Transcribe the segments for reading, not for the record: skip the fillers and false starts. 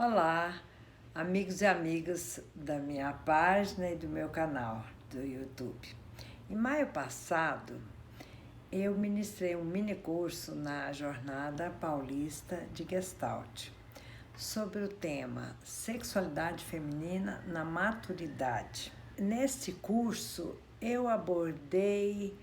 Olá, amigos e amigas da minha página e do meu canal do YouTube. Em maio passado, eu ministrei um mini curso na Jornada Paulista de Gestalt sobre o tema Sexualidade Feminina na Maturidade. Neste curso, eu abordei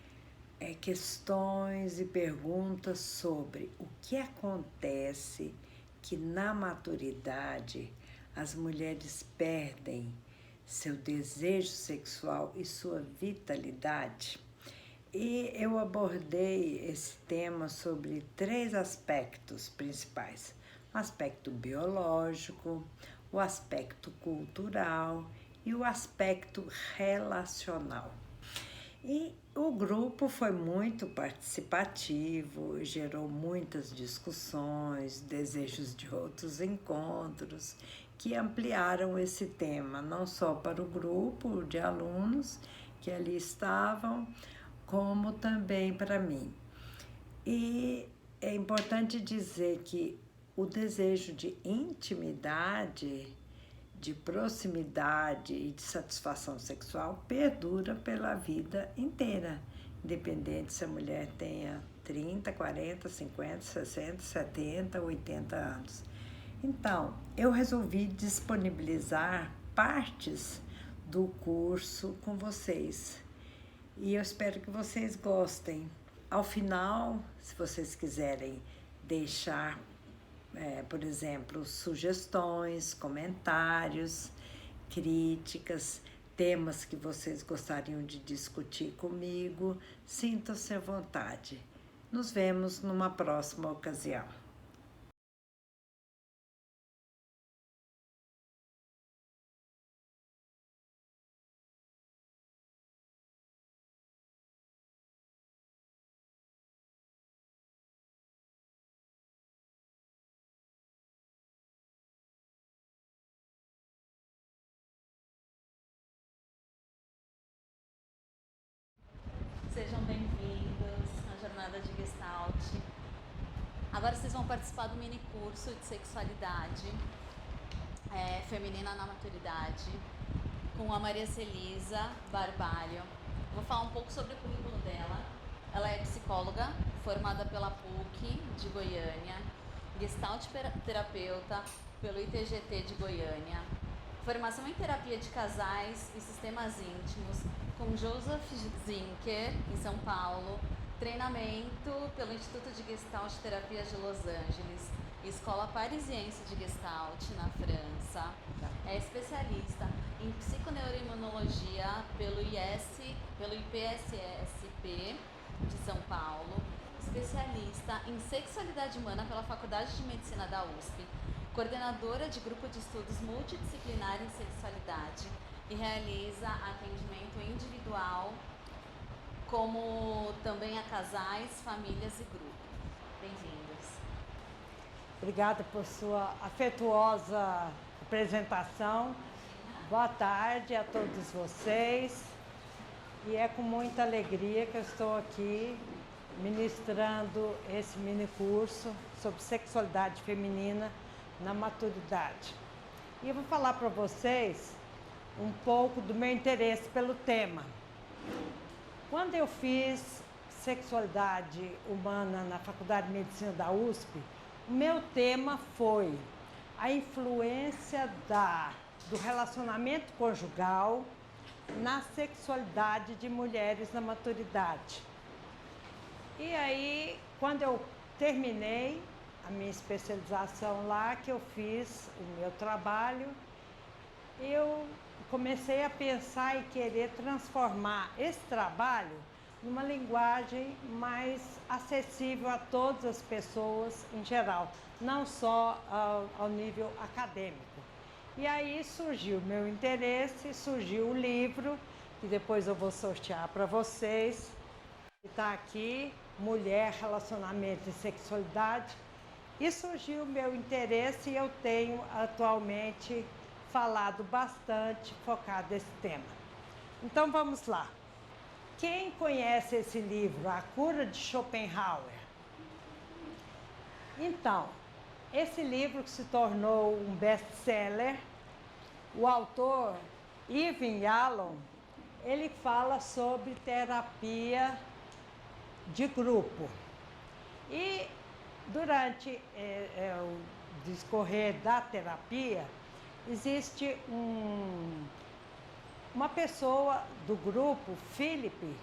questões e perguntas sobre o que acontece que na maturidade as mulheres perdem seu desejo sexual e sua vitalidade. E eu abordei esse tema sobre 3 aspectos principais: o aspecto biológico, o aspecto cultural e o aspecto relacional. E o grupo foi muito participativo, gerou muitas discussões, desejos de outros encontros, que ampliaram esse tema, não só para o grupo de alunos que ali estavam, como também para mim. E é importante dizer que o desejo de intimidade, de proximidade e de satisfação sexual perdura pela vida inteira, independente se a mulher tenha 30, 40, 50, 60, 70, 80 anos. Então, eu resolvi disponibilizar partes do curso com vocês e eu espero que vocês gostem. Ao final, se vocês quiserem deixar por exemplo, sugestões, comentários, críticas, temas que vocês gostariam de discutir comigo, sintam-se à vontade. Nos vemos numa próxima ocasião. Sejam bem-vindos à Jornada de Gestalt. Agora vocês vão participar do mini curso de sexualidade feminina na maturidade com a Maria Celisa Barbalho. Vou falar um pouco sobre o currículo dela. Ela é psicóloga, formada pela PUC de Goiânia, Gestalt terapeuta pelo ITGT de Goiânia, formação em terapia de casais e sistemas íntimos com Joseph Zinker, em São Paulo, treinamento pelo Instituto de Gestalt Terapias de Los Angeles, Escola Parisiense de Gestalt, na França. É especialista em psiconeuroimunologia pelo IPSSP de São Paulo, especialista em sexualidade humana pela Faculdade de Medicina da USP, coordenadora de grupo de estudos multidisciplinar em sexualidade e realiza atendimento individual, como também a casais, famílias e grupos. Bem-vindos. Obrigada por sua afetuosa apresentação. Boa tarde a todos vocês. E é com muita alegria que eu estou aqui ministrando esse mini curso sobre sexualidade feminina na maturidade. E eu vou falar para vocês um pouco do meu interesse pelo tema. Quando eu fiz sexualidade humana na Faculdade de Medicina da USP, o meu tema foi a influência do relacionamento conjugal na sexualidade de mulheres na maturidade. E aí, quando eu terminei a minha especialização lá, que eu fiz o meu trabalho, eu comecei a pensar e querer transformar esse trabalho numa linguagem mais acessível a todas as pessoas em geral, não só ao nível acadêmico. E aí surgiu meu interesse, surgiu o livro, que depois eu vou sortear para vocês. Está aqui, Mulher, Relacionamento e Sexualidade. E surgiu o meu interesse e eu tenho atualmente falado bastante focado nesse tema. Então vamos lá. Quem conhece esse livro, A Cura de Schopenhauer? Então, Esse livro que se tornou um best-seller, o autor, Irving Yalom, ele fala sobre terapia de grupo. E durante o discorrer da terapia, existe uma pessoa do grupo, Philip,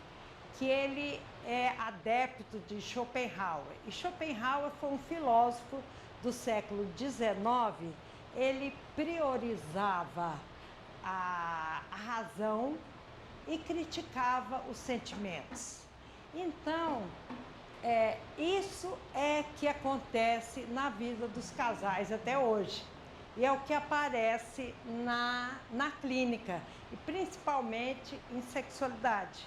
que ele é adepto de Schopenhauer. E Schopenhauer foi um filósofo do século XIX. Ele priorizava a razão e criticava os sentimentos. Então, isso é que acontece na vida dos casais até hoje. E é o que aparece na clínica, e principalmente em sexualidade.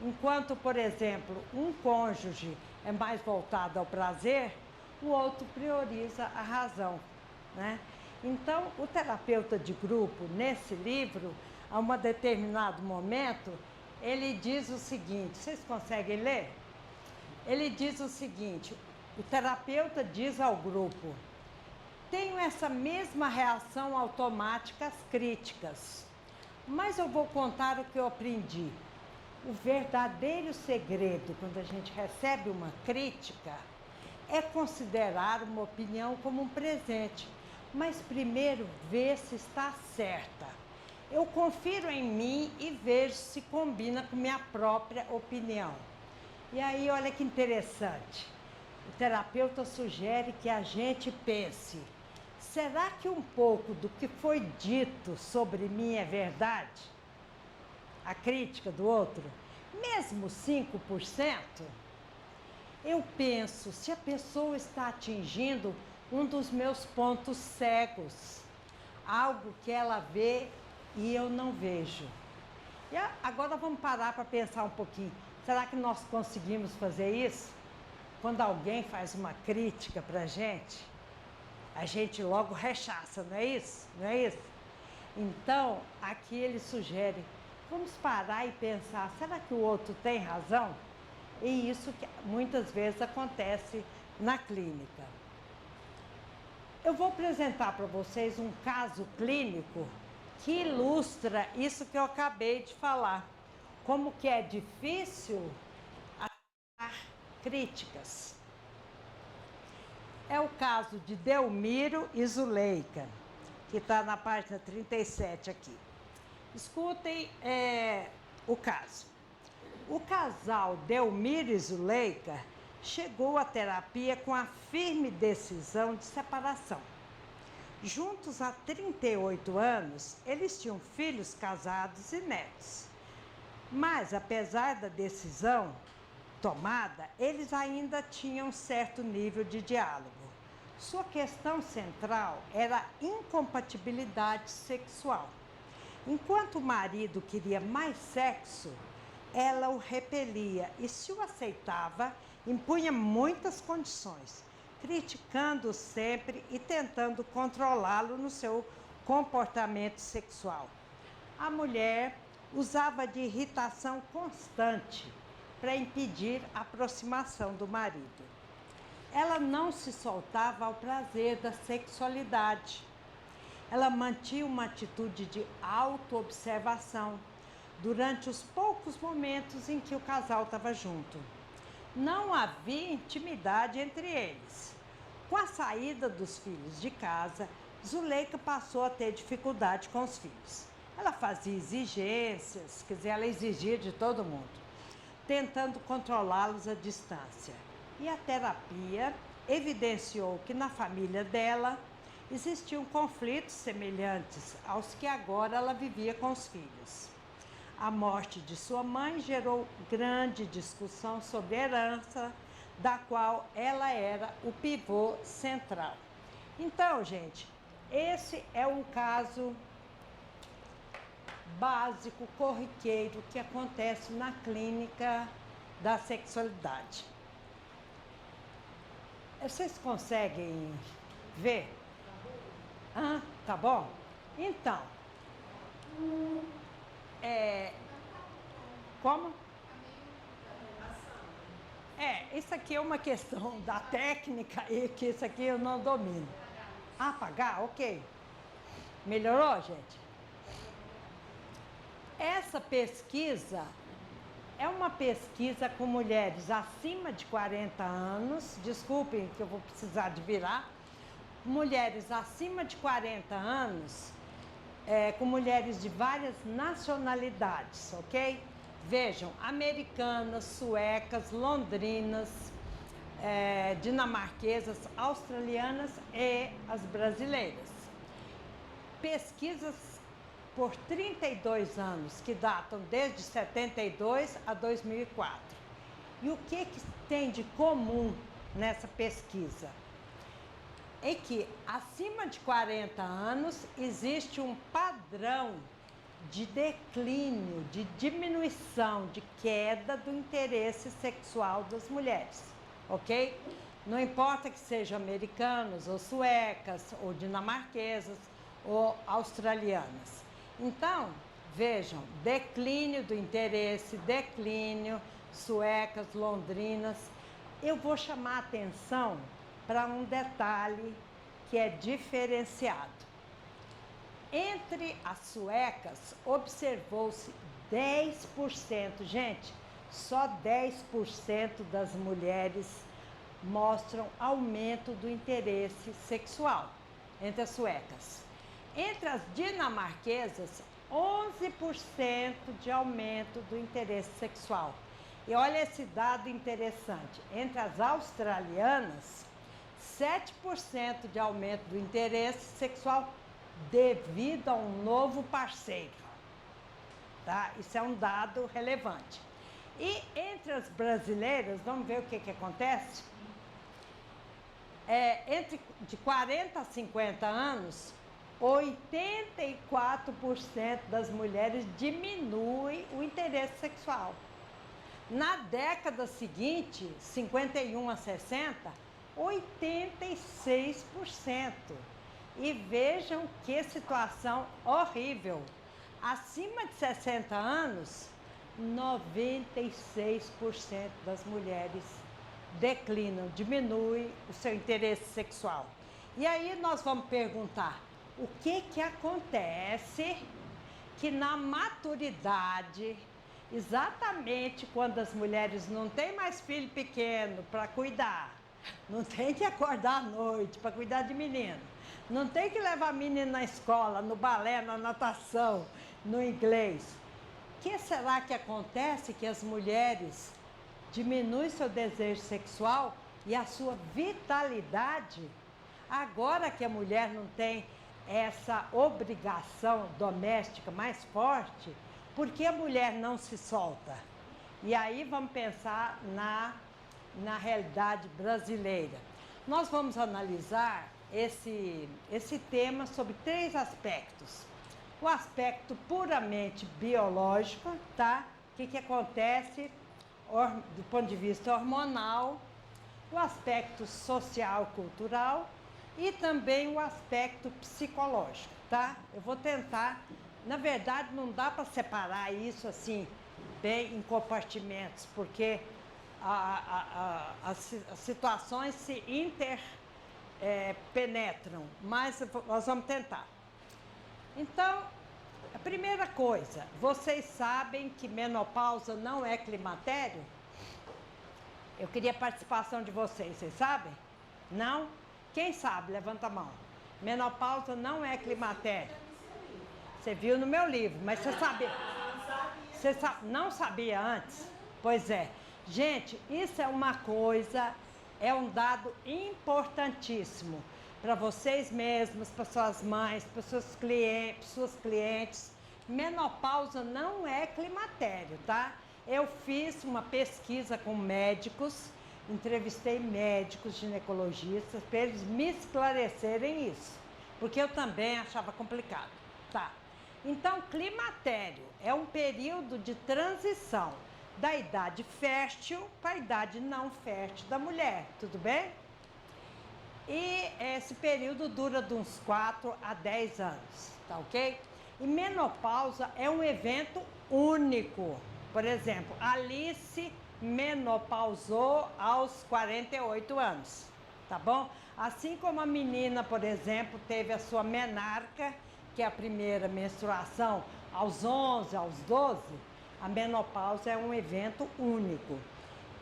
Enquanto, por exemplo, um cônjuge é mais voltado ao prazer, o outro prioriza a razão, né? Então, o terapeuta de grupo, nesse livro, a um determinado momento, ele diz o seguinte, vocês conseguem ler? Ele diz o seguinte, o terapeuta diz ao grupo: tenho essa mesma reação automática às críticas, mas eu vou contar o que eu aprendi. O verdadeiro segredo, quando a gente recebe uma crítica, é considerar uma opinião como um presente, mas primeiro ver se está certa. Eu confiro em mim e vejo se combina com minha própria opinião. E aí, olha que interessante. O terapeuta sugere que a gente pense: será que um pouco do que foi dito sobre mim é verdade? A crítica do outro, mesmo 5%? Eu penso se a pessoa está atingindo um dos meus pontos cegos, algo que ela vê e eu não vejo. E agora vamos parar para pensar um pouquinho. Será que nós conseguimos fazer isso? Quando alguém faz uma crítica para a gente logo rechaça, não é isso? Não é isso? Então, aqui ele sugere, vamos parar e pensar, será que o outro tem razão? E isso que muitas vezes acontece na clínica. Eu vou apresentar para vocês um caso clínico que ilustra isso que eu acabei de falar. Como que é difícil aceitar críticas. É o caso de Delmiro e Zuleika, que está na página 37 aqui. Escutem o caso. O casal Delmiro e Zuleika chegou à terapia com a firme decisão de separação. Juntos há 38 anos, eles tinham filhos casados e netos. Mas, apesar da decisão tomada, eles ainda tinham certo nível de diálogo. Sua questão central era a incompatibilidade sexual. Enquanto o marido queria mais sexo, ela o repelia e, se o aceitava, impunha muitas condições, criticando-o sempre e tentando controlá-lo no seu comportamento sexual. A mulher usava de irritação constante para impedir a aproximação do marido. Ela não se soltava ao prazer da sexualidade. Ela mantinha uma atitude de autoobservação durante os poucos momentos em que o casal estava junto. Não havia intimidade entre eles. Com a saída dos filhos de casa, Zuleika passou a ter dificuldade com os filhos. Ela fazia exigências, quer dizer, ela exigia de todo mundo, tentando controlá-los à distância. E a terapia evidenciou que na família dela existiam conflitos semelhantes aos que agora ela vivia com os filhos. A morte de sua mãe gerou grande discussão sobre a herança, da qual ela era o pivô central. Então, gente, esse é um caso básico, corriqueiro, que acontece na clínica da sexualidade. Vocês conseguem ver? Ah, tá bom? Então, como? Isso aqui é uma questão da técnica e que isso aqui eu não domino. Apagar? Ok. Melhorou, gente? Essa pesquisa é uma pesquisa com mulheres acima de 40 anos. Desculpem que eu vou precisar de virar. Mulheres acima de 40 anos, com mulheres de várias nacionalidades, ok? Vejam, americanas, suecas, londrinas, dinamarquesas, australianas e as brasileiras. Pesquisas por 32 anos, que datam desde 72 a 2004. E o que tem de comum nessa pesquisa? É que acima de 40 anos existe um padrão de declínio, de diminuição, de queda do interesse sexual das mulheres, ok? Não importa que sejam americanos, ou suecas, ou dinamarquesas, ou australianas. Então, vejam, declínio do interesse, declínio, suecas, londrinas. Eu vou chamar a atenção para um detalhe que é diferenciado. Entre as suecas, observou-se 10%, gente, só 10% das mulheres mostram aumento do interesse sexual entre as suecas. Entre as dinamarquesas, 11% de aumento do interesse sexual. E olha esse dado interessante, entre as australianas, 7% de aumento do interesse sexual devido a um novo parceiro, tá? Isso é um dado relevante. E entre as brasileiras, vamos ver o que acontece? De 40 a 50 anos, 84% das mulheres diminui o interesse sexual. Na década seguinte, 51 a 60, 86%. E vejam que situação horrível. Acima de 60 anos, 96% das mulheres declinam, diminui o seu interesse sexual. E aí nós vamos perguntar, o que acontece que na maturidade, exatamente quando as mulheres não têm mais filho pequeno para cuidar, não tem que acordar à noite para cuidar de menino, não tem que levar menino na escola, no balé, na natação, no inglês. O que será que acontece que as mulheres diminuem seu desejo sexual e a sua vitalidade? Agora que a mulher não tem essa obrigação doméstica mais forte, por que a mulher não se solta? E aí vamos pensar na realidade brasileira. Nós vamos analisar esse tema sobre 3 aspectos. O aspecto puramente biológico, tá? O que acontece do ponto de vista hormonal, o aspecto social, cultural e também o aspecto psicológico, tá? Eu vou tentar, na verdade não dá para separar isso assim, bem em compartimentos, porque as situações se interpenetram, mas nós vamos tentar. Então, a primeira coisa, vocês sabem que menopausa não é climatério? Eu queria a participação de vocês sabem? Não? Quem sabe? Levanta a mão. Menopausa não é climatério. Você viu no meu livro, mas você sabia? Não sabia antes? Pois é. Gente, isso é uma coisa, é um dado importantíssimo para vocês mesmos, para suas mães, para seus clientes. Menopausa não é climatério, tá? Eu fiz uma pesquisa com médicos, entrevistei médicos, ginecologistas, para eles me esclarecerem isso, porque eu também achava complicado, tá? Então, climatério é um período de transição da idade fértil para a idade não fértil da mulher, tudo bem? E esse período dura de uns 4 a 10 anos, tá ok? E menopausa é um evento único. Por exemplo, Alice menopausou aos 48 anos, tá bom? Assim como a menina, por exemplo, teve a sua menarca, que é a primeira menstruação, aos 11, aos 12, a menopausa é um evento único.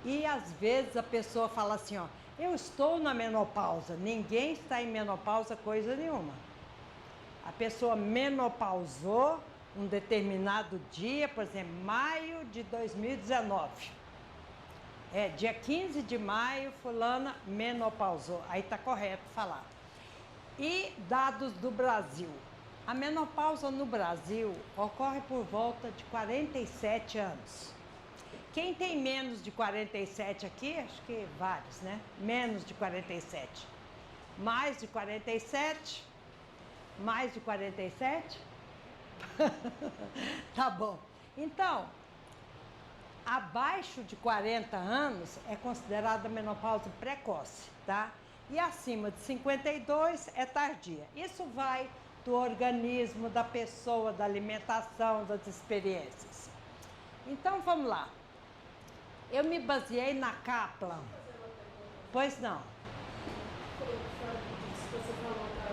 E às vezes a pessoa fala assim, ó, eu estou na menopausa. Ninguém está em menopausa coisa nenhuma. A pessoa menopausou um determinado dia, por exemplo, maio de 2019. Dia 15 de maio, fulana menopausou. Aí está correto falar. E dados do Brasil. A menopausa no Brasil ocorre por volta de 47 anos. Quem tem menos de 47 aqui? Acho que vários, né? Menos de 47. Mais de 47? Mais de 47? Tá bom. Então, abaixo de 40 anos é considerada menopausa precoce, tá? E acima de 52 é tardia. Isso vai do organismo, da pessoa, da alimentação, das experiências. Então, vamos lá. Eu me baseei na Kaplan. Pois não. Você falou da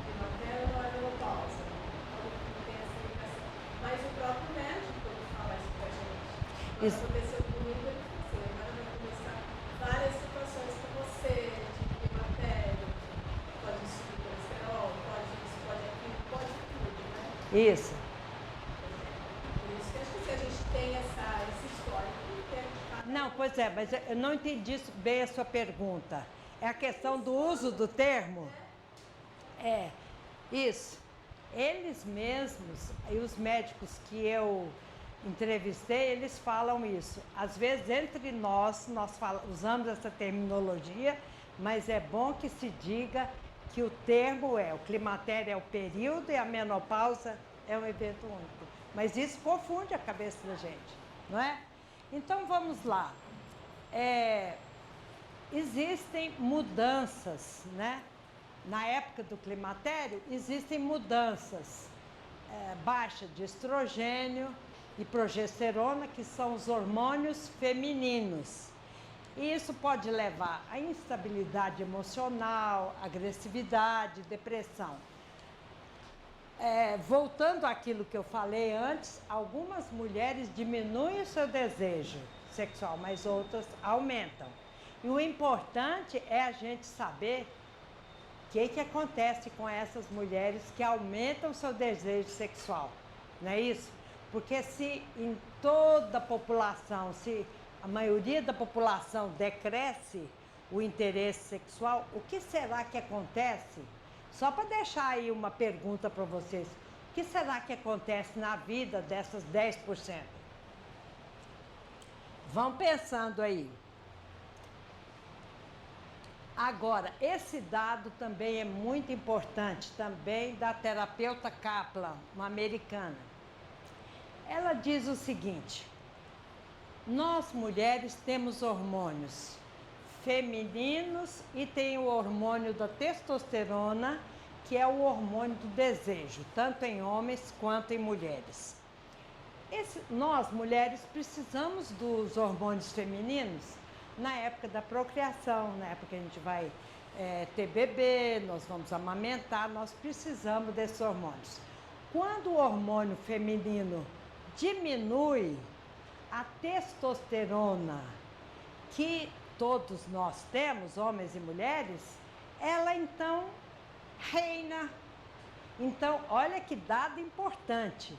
climatério ou a menopausa, mas o próprio médico quando fala isso pra gente. Isso aconteceu comigo, ele falou assim, agora vai começar várias situações para você, de climatério, pode subir colesterol, pode isso, pode aquilo, pode tudo, né? Isso. Por isso que acho que se a gente tem esse histórico, não, pois é, mas eu não entendi bem a sua pergunta. É a questão do uso do termo? Isso. Eles mesmos, e os médicos que eu entrevistei, eles falam isso. Às vezes, entre nós usamos essa terminologia, mas é bom que se diga que o termo o climatério é o período e a menopausa é um evento único. Mas isso confunde a cabeça da gente, não é? Então, vamos lá. Existem mudanças, né? Na época do climatério, existem mudanças. Baixa de estrogênio e progesterona, que são os hormônios femininos. E isso pode levar a instabilidade emocional, agressividade, depressão. Voltando àquilo que eu falei antes, algumas mulheres diminuem o seu desejo sexual, mas outras aumentam. E o importante é a gente saber o que acontece com essas mulheres que aumentam o seu desejo sexual, não é isso? Porque se em toda a população, se a maioria da população decresce o interesse sexual, o que será que acontece? Só para deixar aí uma pergunta para vocês, o que será que acontece na vida dessas 10%? Vão pensando aí. Agora, esse dado também é muito importante, também da terapeuta Kaplan, uma americana. Ela diz o seguinte: nós mulheres temos hormônios femininos e tem o hormônio da testosterona, que é o hormônio do desejo, tanto em homens quanto em mulheres. Nós, mulheres, precisamos dos hormônios femininos na época da procriação, na época que a gente vai ter bebê, nós vamos amamentar, nós precisamos desses hormônios. Quando o hormônio feminino diminui, a testosterona, que todos nós temos, homens e mulheres, ela então reina. Então, olha que dado importante.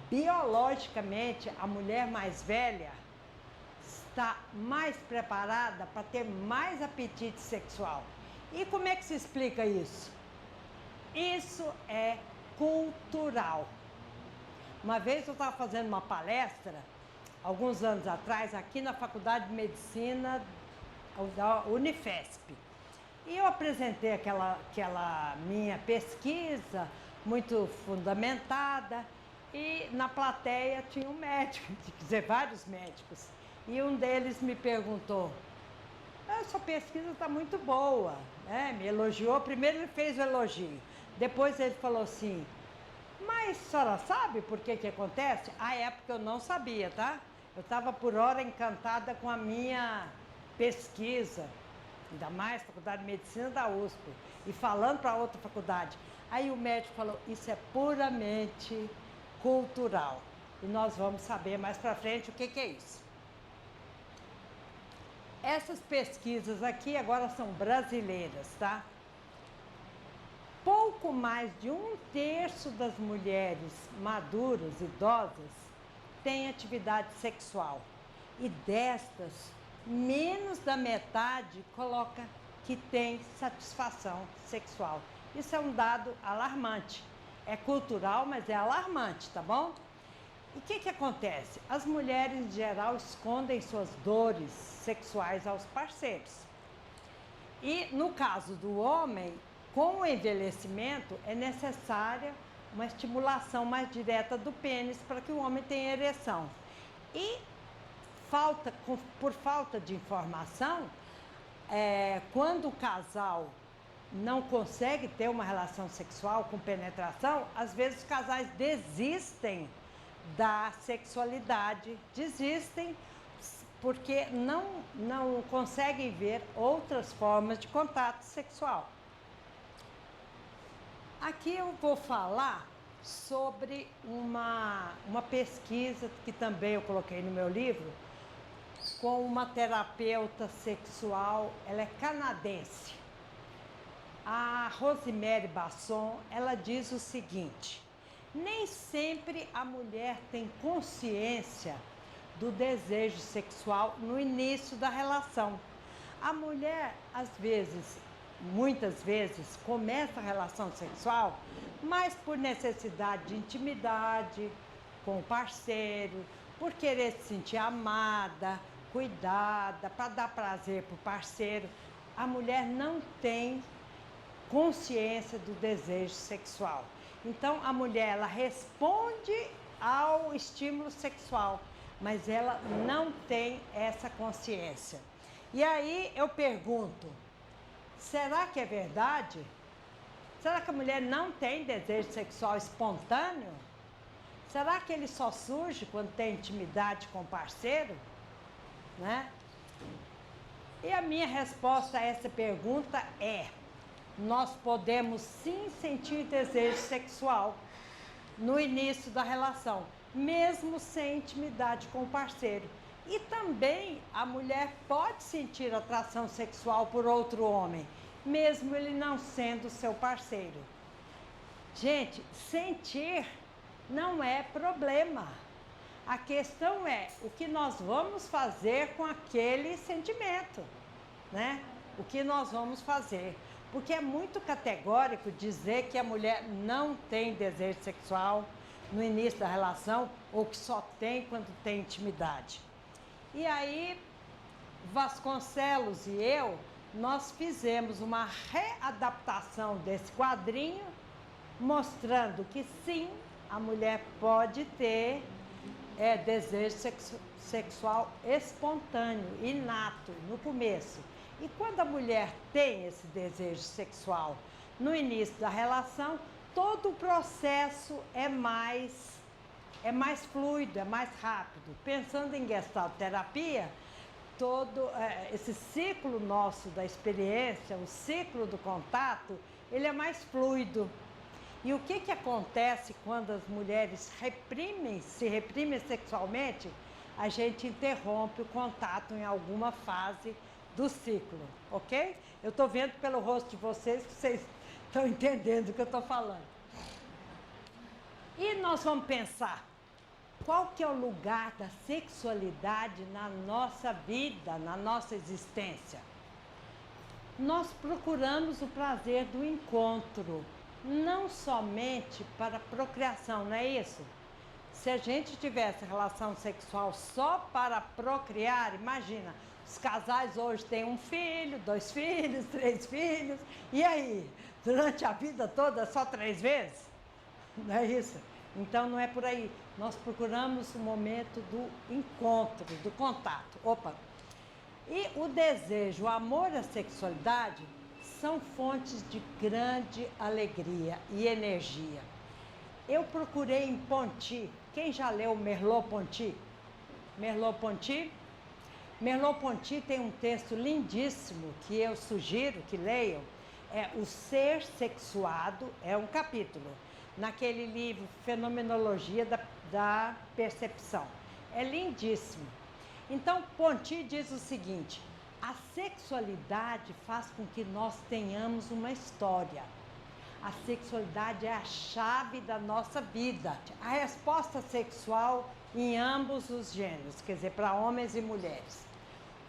Biologicamente, a mulher mais velha está mais preparada para ter mais apetite sexual. E como é que se explica isso? Isso é cultural. Uma vez eu estava fazendo uma palestra, alguns anos atrás, aqui na Faculdade de Medicina da Unifesp. E eu apresentei aquela minha pesquisa, muito fundamentada, e na plateia tinha um médico, quer dizer, vários médicos. E um deles me perguntou: essa pesquisa está muito boa, né? Me elogiou. Primeiro ele fez o elogio, depois ele falou assim: mas a senhora sabe por que acontece? À época eu não sabia, tá? Eu estava por hora encantada com a minha pesquisa, ainda mais Faculdade de Medicina da USP, e falando para outra faculdade. Aí o médico falou, isso é puramente cultural. E nós vamos saber mais para frente o que é isso. Essas pesquisas aqui agora são brasileiras, tá? Pouco mais de 1/3 das mulheres maduras, idosas, têm atividade sexual. E destas, menos da metade coloca que tem satisfação sexual. Isso é um dado alarmante. É cultural, mas é alarmante, tá bom? E o que acontece? As mulheres, em geral, escondem suas dores sexuais aos parceiros. E, no caso do homem, com o envelhecimento, é necessária uma estimulação mais direta do pênis para que o homem tenha ereção. E, por falta de informação, quando o casal não consegue ter uma relação sexual com penetração, às vezes os casais desistem da sexualidade, desistem porque não conseguem ver outras formas de contato sexual. Aqui eu vou falar sobre uma pesquisa que também eu coloquei no meu livro, com uma terapeuta sexual, ela é canadense. A Rosemary Basson, ela diz o seguinte: nem sempre a mulher tem consciência do desejo sexual no início da relação. A mulher, às vezes, muitas vezes, começa a relação sexual, mas por necessidade de intimidade com o parceiro, por querer se sentir amada, cuidada, para dar prazer para o parceiro. A mulher não tem consciência do desejo sexual. Então, a mulher, ela responde ao estímulo sexual, mas ela não tem essa consciência. E aí eu pergunto, será que é verdade? Será que a mulher não tem desejo sexual espontâneo? Será que ele só surge quando tem intimidade com o parceiro? Né? E a minha resposta a essa pergunta é: nós podemos sim sentir desejo sexual no início da relação, mesmo sem intimidade com o parceiro. E também a mulher pode sentir atração sexual por outro homem, mesmo ele não sendo seu parceiro. Gente, sentir não é problema. A questão é o que nós vamos fazer com aquele sentimento, né? O que nós vamos fazer. Porque é muito categórico dizer que a mulher não tem desejo sexual no início da relação ou que só tem quando tem intimidade. E aí, Vasconcelos e eu, nós fizemos uma readaptação desse quadrinho, mostrando que sim, a mulher pode ter desejo sexual espontâneo, inato, no começo. E quando a mulher tem esse desejo sexual no início da relação, todo o processo é mais fluido, é mais rápido. Pensando em gestalterapia, todo esse ciclo nosso da experiência, o ciclo do contato, ele é mais fluido. E o que acontece quando as mulheres se reprimem sexualmente? A gente interrompe o contato em alguma fase do ciclo, ok? Eu estou vendo pelo rosto de vocês que vocês estão entendendo o que eu estou falando. E nós vamos pensar, qual que é o lugar da sexualidade na nossa vida, na nossa existência? Nós procuramos o prazer do encontro, não somente para procriação, não é isso? Se a gente tivesse relação sexual só para procriar, imagina, os casais hoje têm 1 filho, 2 filhos, 3 filhos, e aí? Durante a vida toda, só 3 vezes? Não é isso? Então, não é por aí. Nós procuramos o momento do encontro, do contato. E o desejo, o amor à sexualidade são fontes de grande alegria e energia. Eu procurei em Ponty. Quem já leu Merleau-Ponty? Merleau-Ponty. Merleau-Ponty tem um texto lindíssimo que eu sugiro que leiam, é O Ser Sexuado, é um capítulo, naquele livro Fenomenologia da Percepção. É lindíssimo. Então, Ponty diz o seguinte: a sexualidade faz com que nós tenhamos uma história. A sexualidade é a chave da nossa vida. A resposta sexual em ambos os gêneros, quer dizer, para homens e mulheres.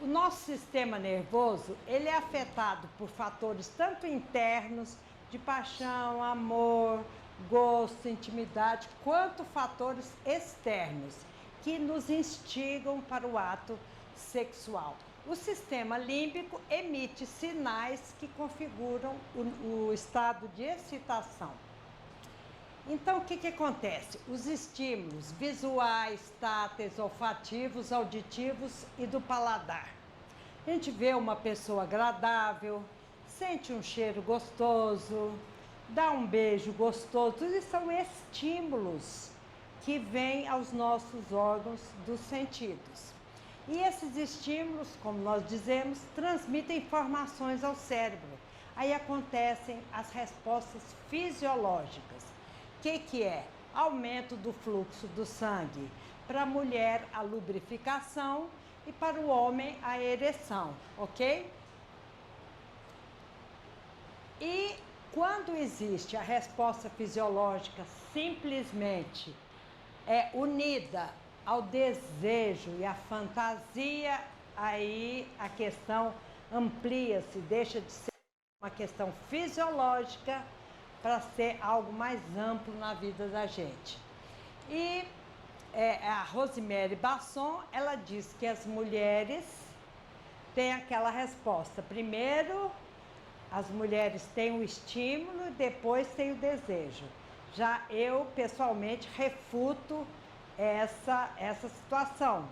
O nosso sistema nervoso, ele é afetado por fatores tanto internos, de paixão, amor, gosto, intimidade, quanto fatores externos, que nos instigam para o ato sexual. O sistema límbico emite sinais que configuram o estado de excitação. Então, o que acontece? Os estímulos visuais, táteis, olfativos, auditivos e do paladar. A gente vê uma pessoa agradável, sente um cheiro gostoso, dá um beijo gostoso. Tudo isso são estímulos que vêm aos nossos órgãos dos sentidos. E esses estímulos, como nós dizemos, transmitem informações ao cérebro. Aí acontecem as respostas fisiológicas. O que é? Aumento do fluxo do sangue. Para a mulher, a lubrificação e para o homem, a ereção, ok? E quando existe a resposta fisiológica simplesmente unida ao desejo e à fantasia, aí a questão amplia-se, deixa de ser uma questão fisiológica para ser algo mais amplo na vida da gente. E a Rosemary Basson, ela diz que as mulheres têm aquela resposta. Primeiro, as mulheres têm o estímulo, depois têm o desejo. Já eu, pessoalmente, refuto essa situação.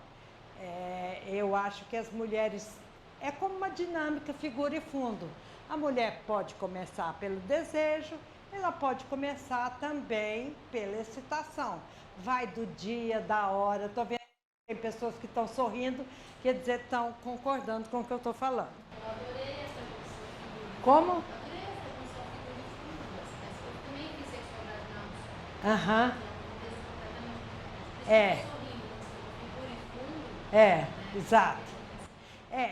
Eu acho que as mulheres... É como uma dinâmica figura e fundo. A mulher pode começar pelo desejo, ela pode começar também pela excitação. Vai do dia, da hora. Estou vendo que tem pessoas que estão sorrindo, quer dizer, estão concordando com o que eu estou falando. Eu adorei essa construção. Como? Eu adorei essa construção figura. Eu também fiz sexualidade na música. Aham. Exato.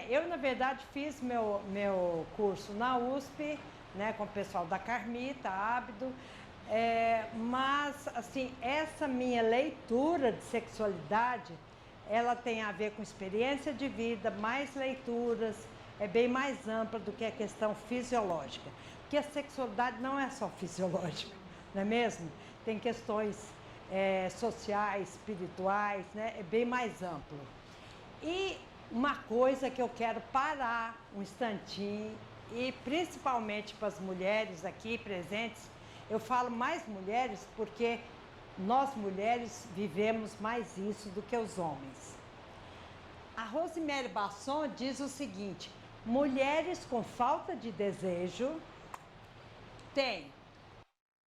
Eu, na verdade, fiz meu curso na USP, né, com o pessoal da Carmita, Ábido, mas, assim, essa minha leitura de sexualidade, ela tem a ver com experiência de vida, mais leituras, é bem mais ampla do que a questão fisiológica. Porque a sexualidade não é só fisiológica, não é mesmo? Tem questões sociais, espirituais, né? É bem mais amplo. E uma coisa que eu quero parar um instantinho, e principalmente para as mulheres aqui presentes, eu falo mais mulheres porque nós mulheres vivemos mais isso do que os homens. A Rosemary Basson diz o seguinte: mulheres com falta de desejo têm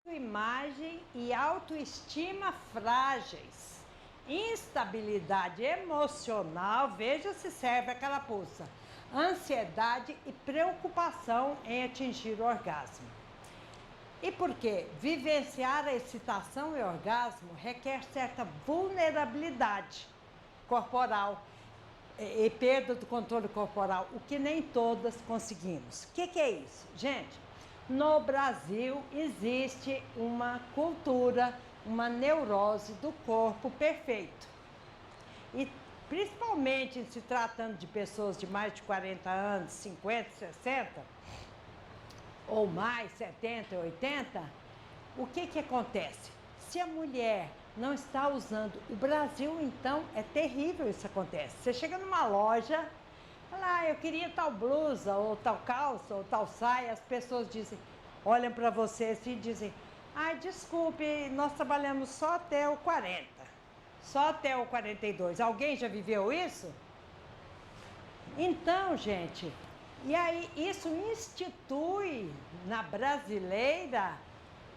imagem e autoestima frágeis, instabilidade emocional, veja se serve a carapuça, ansiedade e preocupação em atingir o orgasmo. E por quê? Vivenciar a excitação e orgasmo requer certa vulnerabilidade corporal e perda do controle corporal, o que nem todas conseguimos. O que é isso? Gente, no Brasil existe uma cultura, uma neurose do corpo perfeito. E principalmente em se tratando de pessoas de mais de 40 anos, 50, 60, ou mais, 70, 80, o que acontece? Se a mulher não está usando, o Brasil, então, é terrível isso acontece. Você chega numa loja, fala, eu queria tal blusa, ou tal calça, ou tal saia, as pessoas dizem, olham para você assim e dizem, desculpe, nós trabalhamos só até o 40, só até o 42. Alguém já viveu isso? Então, gente, e aí isso institui na brasileira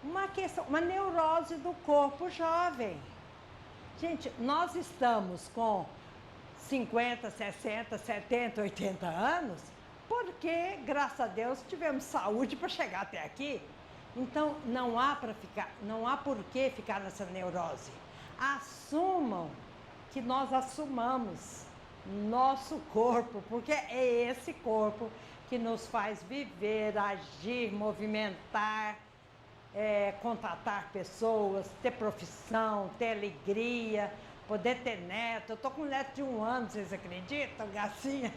uma questão, uma neurose do corpo jovem. Gente, nós estamos com 50, 60, 70, 80 anos, porque, graças a Deus, tivemos saúde para chegar até aqui. Então, não há por que ficar nessa neurose. Assumam que nós assumamos nosso corpo, porque é esse corpo que nos faz viver, agir, movimentar, contatar pessoas, ter profissão, ter alegria, poder ter neto. Eu estou com um neto de 1 ano, vocês acreditam, Gacinha?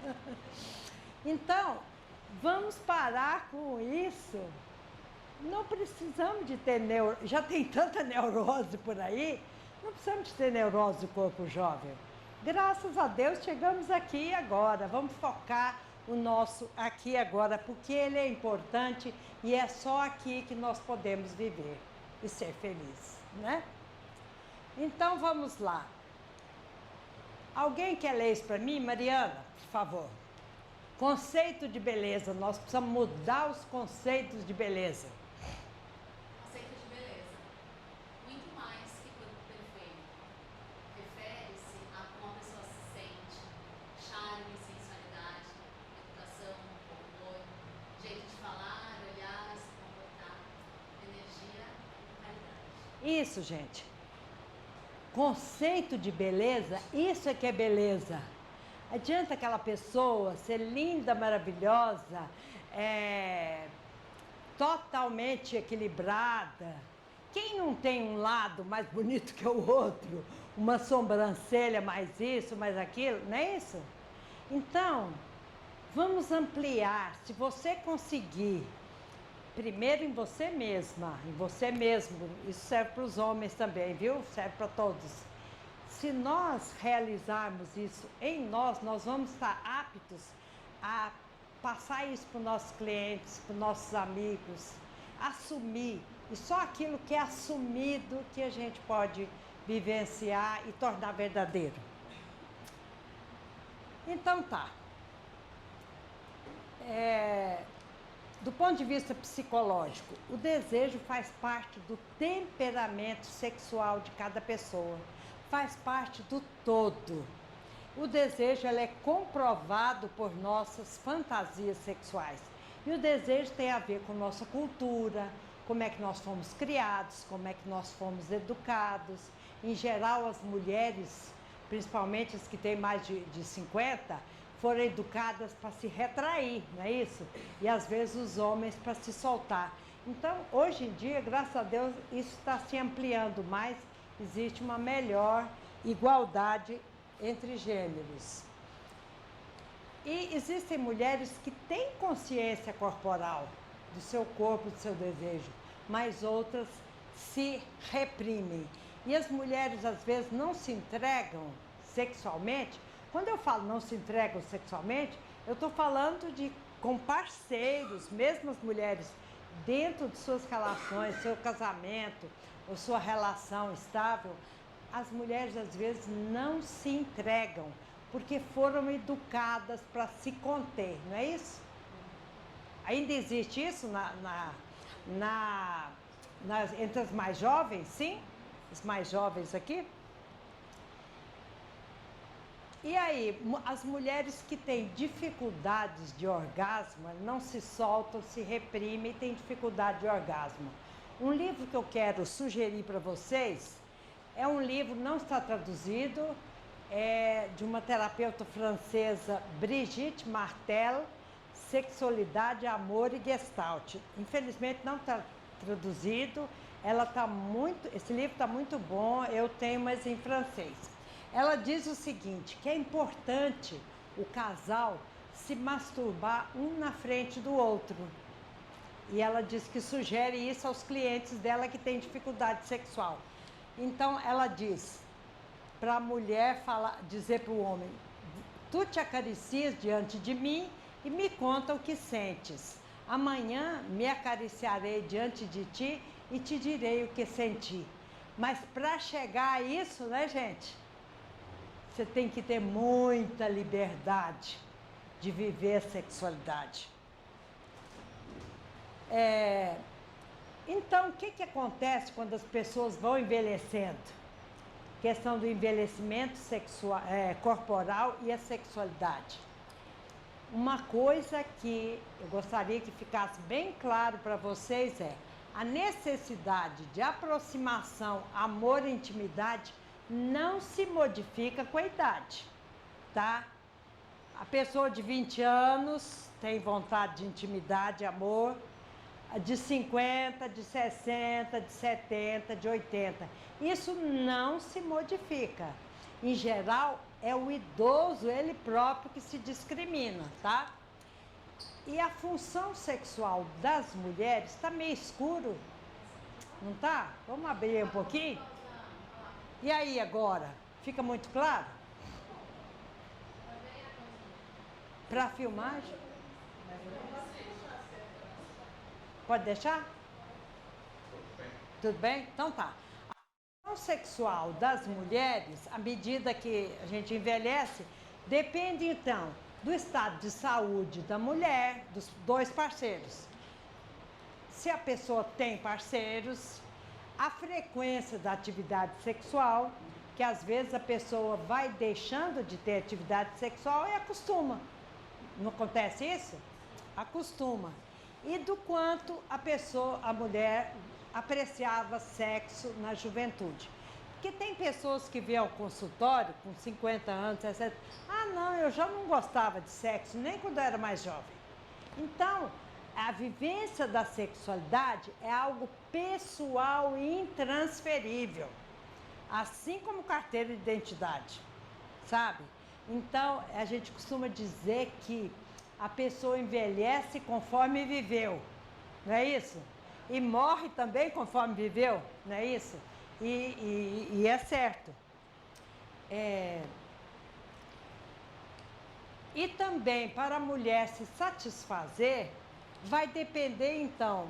Então, vamos parar com isso. Não precisamos de ter já tem tanta neurose por aí, não precisamos de ter neurose do corpo jovem. Graças a Deus chegamos aqui agora, vamos focar o nosso aqui agora, porque ele é importante e é só aqui que nós podemos viver e ser felizes, né? Então vamos lá. Alguém quer ler isso para mim? Mariana, por favor. Conceito de beleza, nós precisamos mudar os conceitos de beleza. Conceito de beleza. Muito mais que corpo perfeito. Refere-se a como a pessoa se sente, charme, sensualidade, educação, humor, jeito de falar, olhar, se comportar, energia e qualidade. Isso, gente. Conceito de beleza, isso é que é beleza. Adianta aquela pessoa ser linda, maravilhosa, totalmente equilibrada. Quem não tem um lado mais bonito que o outro? Uma sobrancelha mais isso, mais aquilo, não é isso? Então, vamos ampliar. Se você conseguir, primeiro em você mesma, em você mesmo, isso serve para os homens também, viu? Serve para todos. Se nós realizarmos isso em nós, nós vamos estar aptos a passar isso para os nossos clientes, para os nossos amigos, assumir. E só aquilo que é assumido que a gente pode vivenciar e tornar verdadeiro. Então tá. Do ponto de vista psicológico, o desejo faz parte do temperamento sexual de cada pessoa. Faz parte do todo. O desejo é comprovado por nossas fantasias sexuais. E o desejo tem a ver com nossa cultura, como é que nós fomos criados, como é que nós fomos educados. Em geral, as mulheres, principalmente as que têm mais de 50, foram educadas para se retrair, não é isso? E às vezes os homens para se soltar. Então, hoje em dia, graças a Deus, isso está se ampliando mais. Existe uma melhor igualdade entre gêneros. E existem mulheres que têm consciência corporal do seu corpo, do seu desejo, mas outras se reprimem. E as mulheres, às vezes, não se entregam sexualmente. Quando eu falo não se entregam sexualmente, eu estou falando com parceiros, mesmo as mulheres, dentro de suas relações, seu casamento, ou sua relação estável, as mulheres às vezes não se entregam, porque foram educadas para se conter, não é isso? Ainda existe isso entre as mais jovens, sim? Os mais jovens aqui? E aí, as mulheres que têm dificuldades de orgasmo, não se soltam, se reprimem e têm dificuldade de orgasmo. Um livro que eu quero sugerir para vocês é um livro, não está traduzido, é de uma terapeuta francesa, Brigitte Martel, Sexualidade, Amor e Gestalt. Infelizmente não está traduzido, esse livro está muito bom, eu tenho, mas em francês. Ela diz o seguinte, que é importante o casal se masturbar um na frente do outro. E ela diz que sugere isso aos clientes dela que têm dificuldade sexual. Então ela diz para a mulher dizer para o homem, tu te acaricias diante de mim e me conta o que sentes. Amanhã me acariciarei diante de ti e te direi o que senti. Mas para chegar a isso, né, gente? Você tem que ter muita liberdade de viver a sexualidade. Então, o que acontece quando as pessoas vão envelhecendo? questão do envelhecimento sexual, corporal e a sexualidade. Uma coisa que eu gostaria que ficasse bem claro para vocês é a necessidade de aproximação, amor e intimidade não se modifica com a idade, tá? A pessoa de 20 anos tem vontade de intimidade, amor, de 50, de 60, de 70, de 80. Isso não se modifica. Em geral, é o idoso, ele próprio, que se discrimina, tá? E a função sexual das mulheres está meio escuro, não tá? Vamos abrir um pouquinho? E aí agora? Fica muito claro? Para filmagem? Pode deixar? Tudo bem? Então tá. A função sexual das mulheres, à medida que a gente envelhece, depende então do estado de saúde da mulher, dos dois parceiros. Se a pessoa tem parceiros, a frequência da atividade sexual, que às vezes a pessoa vai deixando de ter atividade sexual e acostuma. Não acontece isso? Acostuma. E do quanto a mulher apreciava sexo na juventude. Porque tem pessoas que vêm ao consultório com 50 anos, 60, não, eu já não gostava de sexo, nem quando eu era mais jovem. Então, a vivência da sexualidade é algo pessoal e intransferível, assim como carteira de identidade, sabe? Então, a gente costuma dizer que a pessoa envelhece conforme viveu, não é isso? E morre também conforme viveu, não é isso? E é certo. E também, para a mulher se satisfazer, vai depender, então,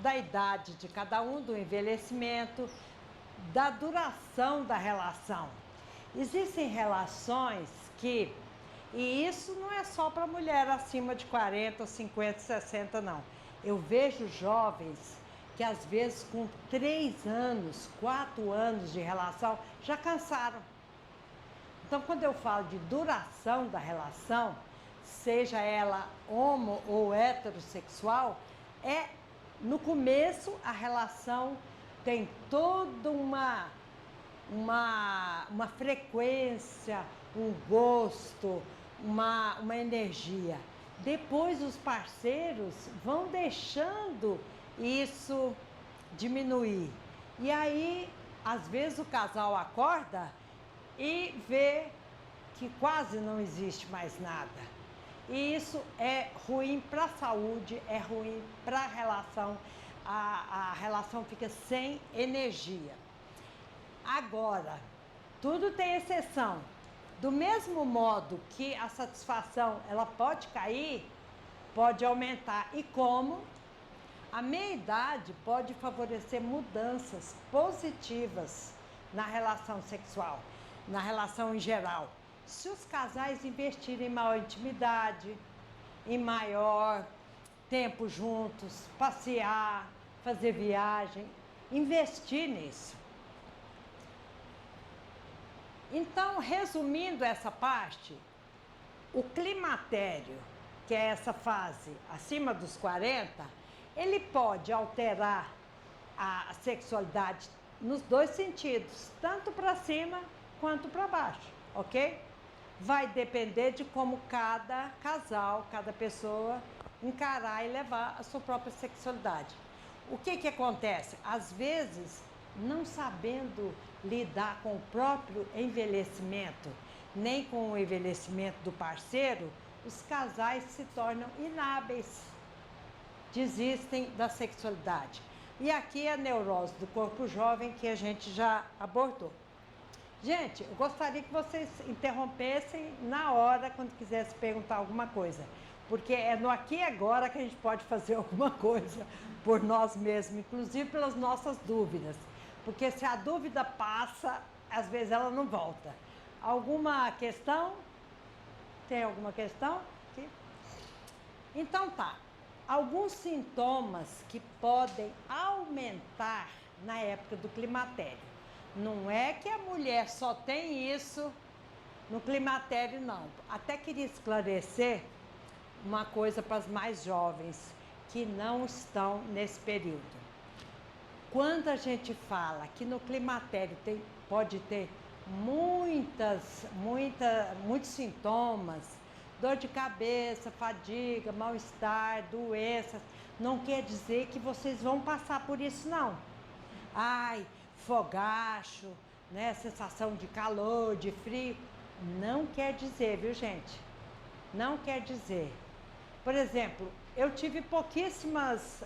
da idade de cada um, do envelhecimento, da duração da relação. Existem relações que... E isso não é só para mulher acima de 40, 50, 60, não. Eu vejo jovens que, às vezes, com 3 anos, 4 anos de relação, já cansaram. Então, quando eu falo de duração da relação, seja ela homo ou heterossexual, no começo a relação tem toda uma frequência, um gosto, uma energia. Depois os parceiros vão deixando isso diminuir. E aí, às vezes, o casal acorda e vê que quase não existe mais nada. E isso é ruim para a saúde, é ruim para a relação. A relação fica sem energia. Agora, tudo tem exceção. Do mesmo modo que a satisfação ela pode cair, pode aumentar. E como? A meia-idade pode favorecer mudanças positivas na relação sexual, na relação em geral. Se os casais investirem em maior intimidade, em maior tempo juntos, passear, fazer viagem, investir nisso. Então, resumindo essa parte, o climatério, que é essa fase acima dos 40, ele pode alterar a sexualidade nos dois sentidos, tanto para cima quanto para baixo, ok? Vai depender de como cada casal, cada pessoa encarar e levar a sua própria sexualidade. O que acontece? Às vezes, não sabendo lidar com o próprio envelhecimento, nem com o envelhecimento do parceiro, os casais se tornam inábeis, desistem da sexualidade. E aqui é a neurose do corpo jovem que a gente já abordou. Gente, eu gostaria que vocês interrompessem na hora quando quisesse perguntar alguma coisa, porque é no aqui e agora que a gente pode fazer alguma coisa por nós mesmos, inclusive pelas nossas dúvidas. Porque se a dúvida passa, às vezes ela não volta. Alguma questão? Tem alguma questão? Aqui? Então tá. Alguns sintomas que podem aumentar na época do climatério. Não é que a mulher só tem isso no climatério, não. Até queria esclarecer uma coisa para as mais jovens que não estão nesse período. Quando a gente fala que no climatério pode ter muitos sintomas, dor de cabeça, fadiga, mal-estar, doenças, não quer dizer que vocês vão passar por isso, não. Ai, fogacho, né, sensação de calor, de frio, não quer dizer, viu, gente? Não quer dizer. Por exemplo, eu tive pouquíssimas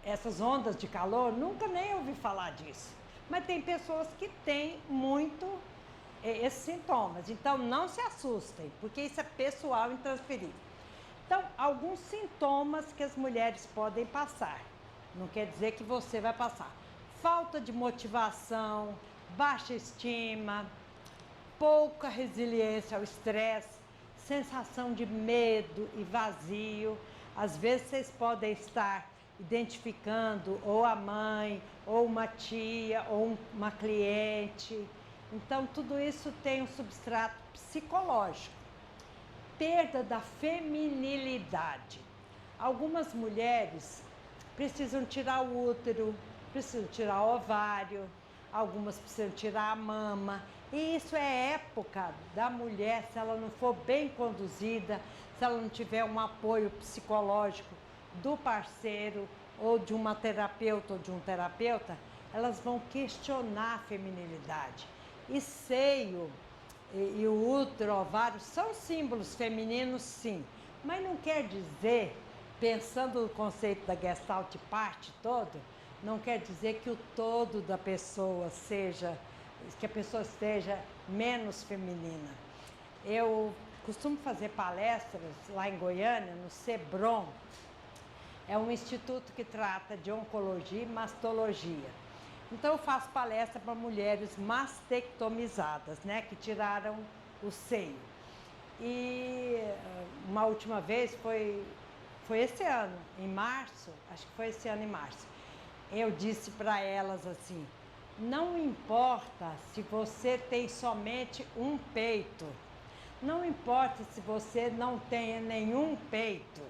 essas ondas de calor, nunca nem ouvi falar disso. Mas tem pessoas que têm muito esses sintomas. Então, não se assustem, porque isso é pessoal e intransferível. Então, alguns sintomas que as mulheres podem passar. Não quer dizer que você vai passar. Falta de motivação, baixa estima, pouca resiliência ao estresse, sensação de medo e vazio. Às vezes vocês podem estar identificando ou a mãe, ou uma tia, ou uma cliente. Então, tudo isso tem um substrato psicológico. Perda da feminilidade. Algumas mulheres precisam tirar o útero, precisam tirar o ovário, algumas precisam tirar a mama. E isso é época da mulher, se ela não for bem conduzida, se ela não tiver um apoio psicológico do parceiro, ou de uma terapeuta ou de um terapeuta, elas vão questionar a feminilidade. E seio e o útero, o ovário, são símbolos femininos, sim. Mas não quer dizer, pensando no conceito da Gestalt parte todo, não quer dizer que o todo da pessoa seja, que a pessoa esteja menos feminina. Eu costumo fazer palestras lá em Goiânia, no Sebron. É um instituto que trata de oncologia e mastologia. Então eu faço palestra para mulheres mastectomizadas, né, que tiraram o seio. E uma última vez foi esse ano, em março, acho que foi esse ano em março. Eu disse para elas assim: não importa se você tem somente um peito, não importa se você não tenha nenhum peito,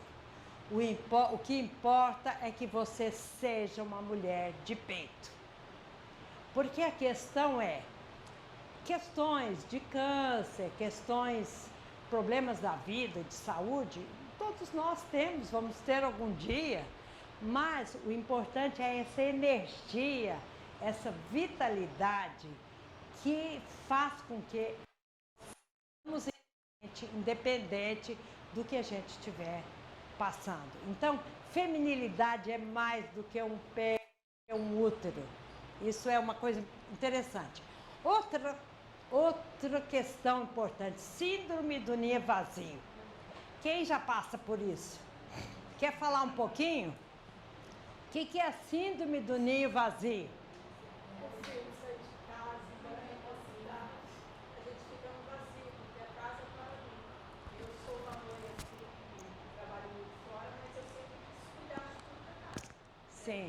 o que importa é que você seja uma mulher de peito. Porque a questão é, questões de câncer, problemas da vida, de saúde, todos nós temos, vamos ter algum dia, mas o importante é essa energia, essa vitalidade que faz com que sejamos independente do que a gente estiver passando. Então, feminilidade é mais do que um pé, um útero. Isso é uma coisa interessante. Outra questão importante, síndrome do ninho vazio. Quem já passa por isso? Quer falar um pouquinho? O que é a síndrome do ninho vazio? O filho sai de casa, vai repostar, a gente fica no vazio, porque a casa é para mim. Eu sou uma mãe assim, que trabalho muito fora, mas eu sempre quis cuidar de tudo da casa. Sim.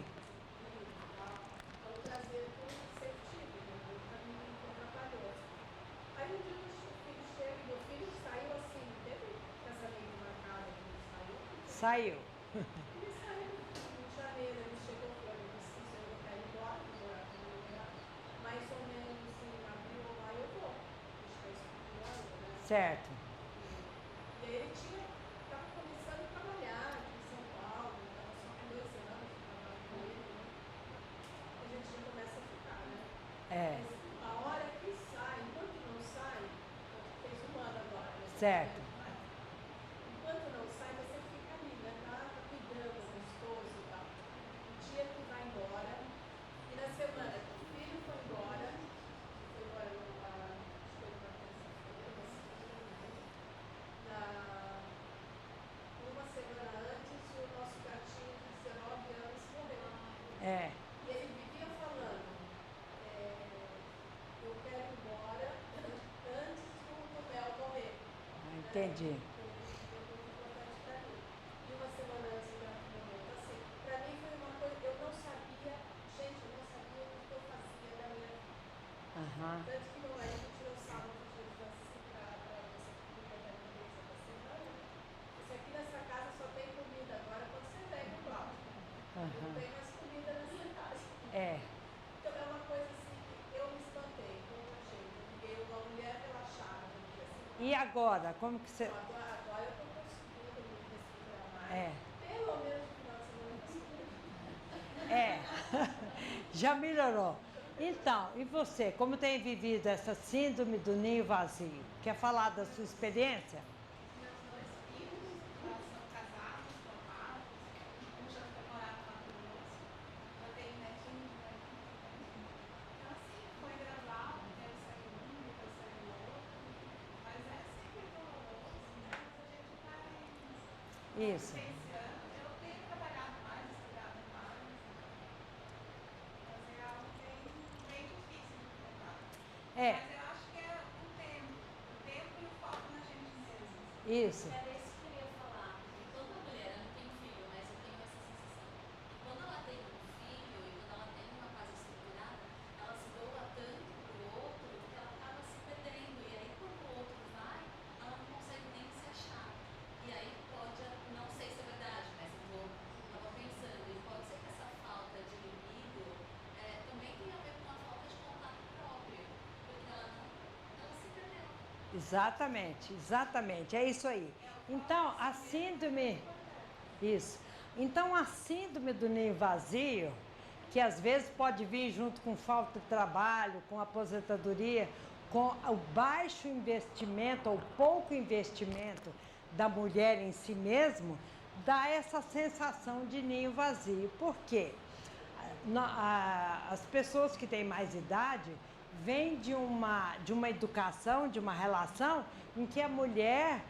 Então, trazer tudo sempre tive, né? Para mim não foi trabalhoso. Aí um dia o filho chega e meu filho saiu assim, teve casamento marcado, ele saiu. Saiu. Ele saiu em janeiro, ele chegou e falou: eu preciso, eu quero ir embora, vou morar com meu lugar. Mais ou menos em abril ou maio eu vou. A gente está estudando, né? Certo. E aí ele estava começando a trabalhar aqui em São Paulo, estava só com 2 anos de trabalho com ele, né? A gente já começa a ficar, né? É. Mas a hora que sai, enquanto não sai, fez 1 ano agora, né? Certo. Enquanto não sai, você fica ali, né? Tá cuidando, gostoso e tal. O dia que vai embora, e na semana que o filho foi embora acho que foi numa terça-feira, uma semana antes, o nosso gatinho de 19 anos morreu. É. E ele vivia falando, eu quero ir embora antes do Mel morrer. Entendi. Foi muito importante para mim. E uma semana antes do momento, assim, para mim foi uma coisa, eu não sabia, gente, eu não sabia o Tanto que meu marido tirou sábado de assim para você que fica da empresa da semana. Isso aqui nessa casa só tem comida agora quando você vem no Cláudio. Não tem mais comida nessa casa. Então é uma coisa assim que eu me espantei, como eu achei. Eu fiquei uma mulher relaxada, vamos dizer assim. E agora, como que você... Então, agora eu estou conseguindo me respirar mais. Pelo menos no final de semana eu consigo. Já melhorou. Então, e você, como tem vivido essa síndrome do ninho vazio? Quer falar da sua experiência? Meus 2 filhos são casados, formados, um já foi morar no Mato Grosso, eu tenho netinho, né? Então assim, foi gravado, eu saí um, depois saí o outro, mas é sempre doloroso, né? Mas a gente vai Isso. pensando, eu tenho trabalhado mais, estudado mais, mas é algo bem difícil de enfrentar. Mas eu acho que é o tempo e o foco na gente mesmo. Isso. Era isso que eu ia falar. Porque toda mulher, eu não tenho filho, mas eu tenho essa sensação. Que quando ela tem um filho e quando ela tem uma casa estruturada, ela se doa tanto pro outro que ela acaba se perdendo. E aí quando o outro vai, ela não consegue nem se achar. E aí pode, não sei se é verdade, mas eu estava pensando, e pode ser que essa falta de libido também tem a ver com a falta de contato próprio. Porque ela se perdeu. Exatamente, exatamente, é isso aí. Então, a síndrome... Isso. Então, a síndrome do ninho vazio, que às vezes pode vir junto com falta de trabalho, com aposentadoria, com o baixo investimento ou pouco investimento da mulher em si mesmo, dá essa sensação de ninho vazio. Por quê? As pessoas que têm mais idade vêm de uma educação, de uma relação em que a mulher,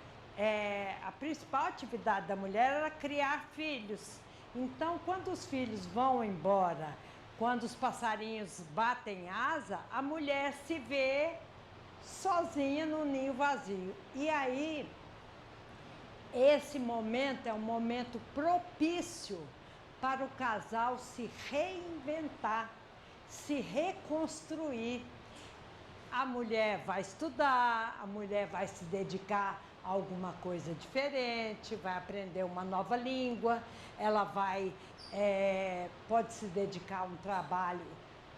a principal atividade da mulher era criar filhos. Então, quando os filhos vão embora, quando os passarinhos batem asa, a mulher se vê sozinha no ninho vazio. E aí, esse momento é um momento propício para o casal se reinventar, se reconstruir. A mulher vai estudar, a mulher vai se dedicar a alguma coisa diferente, vai aprender uma nova língua, ela pode se dedicar a um trabalho,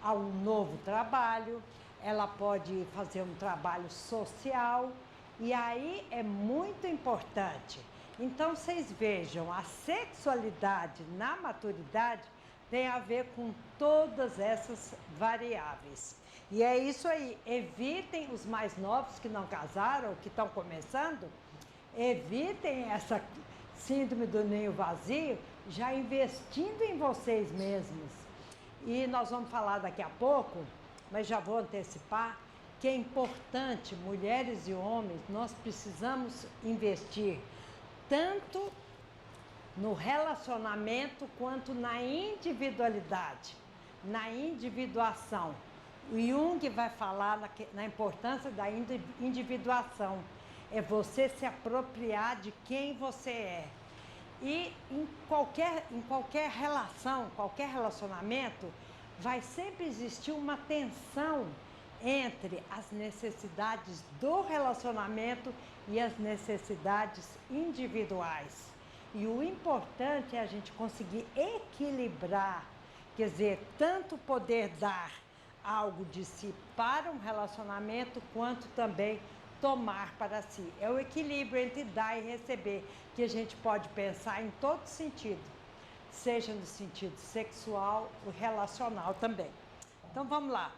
a um novo trabalho, ela pode fazer um trabalho social, e aí é muito importante. Então, vocês vejam, a sexualidade na maturidade tem a ver com todas essas variáveis. E é isso aí, evitem os mais novos que não casaram, que estão começando, evitem essa síndrome do ninho vazio, já investindo em vocês mesmos. E nós vamos falar daqui a pouco, mas já vou antecipar, que é importante, mulheres e homens, nós precisamos investir tanto no relacionamento quanto na individualidade, na individuação. O Jung vai falar na importância da individuação. É você se apropriar de quem você é. E em qualquer relação, qualquer relacionamento, vai sempre existir uma tensão entre as necessidades do relacionamento e as necessidades individuais. E o importante é a gente conseguir equilibrar, quer dizer, tanto poder dar algo de si para um relacionamento, quanto também tomar para si. É o equilíbrio entre dar e receber, que a gente pode pensar em todo sentido, seja no sentido sexual ou relacional também. Então vamos lá.